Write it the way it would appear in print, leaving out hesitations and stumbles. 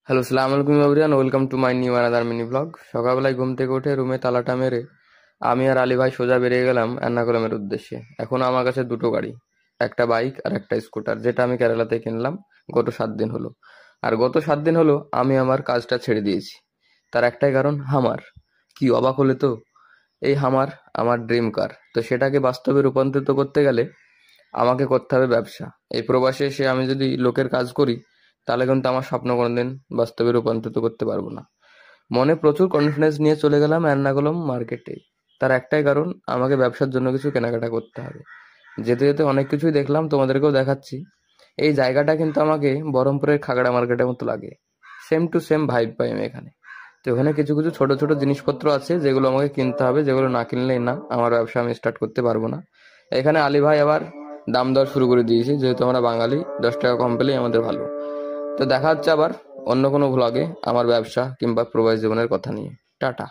Hello, সালাম আলাইকুম everyone, welcome to my new another mini blog. সকালবেলায় ঘুম থেকে উঠে রুমে তালাটা মেরে আমি আর আলী ভাই সোজা বেরিয়ে গেলাম এর্নাকুলামের উদ্দেশ্যে। এখন আমার কাছে দুটো গাড়ি, একটা বাইক আর একটা স্কুটার, যেটা আমি কেরালাতে কিনলাম গত 7 দিন হলো। আর গত 7 দিন হলো আমি আমার কাজটা ছেড়ে দিয়েছি। তার একটাই কারণ, হামার। কি অবাক হলে তো! এই হামার আমার ড্রিম কার, তো সেটাকে বাস্তবে রূপান্তরিত করতে গেলে আমাকে করতে হবে ব্যবসা। এই প্রবাসে এসে আমি যদি লোকের কাজ করি, তাহলে কিন্তু আমার স্বপ্ন কোনোদিন বাস্তবে রূপান্তরিত করতে পারবো না। মনে প্রচুর কনফিডেন্স নিয়ে চলে গেলাম এর্নাকুলম মার্কেটে। তার একটাই কারণ, আমাকে ব্যবসার জন্য কিছু কেনাকাটা করতে হবে। যেতে যেতে অনেক কিছুই দেখলাম, তোমাদেরকেও দেখাচ্ছি। এই জায়গাটা কিন্তু আমাকে বহরমপুরের খাগড়া মার্কেটের মতো লাগে। সেম টু সেম ভাইব পাই আমি এখানে। তো এখানে কিছু কিছু ছোট ছোট জিনিসপত্র আছে যেগুলো আমাকে কিনতে হবে, যেগুলো না কিনলেই না আমার ব্যবসা আমি স্টার্ট করতে পারবো না। এখানে আলী ভাই আবার দাম দর শুরু করে দিয়েছে, যেহেতু আমরা বাঙালি, 10 টাকা কম পেলেই আমাদের ভালো। তো দেখা হচ্ছে আবার অন্য কোনো ভ্লগে আমার ব্যবসা কিংবা প্রবাস জীবনের কথা নিয়ে। টাটা।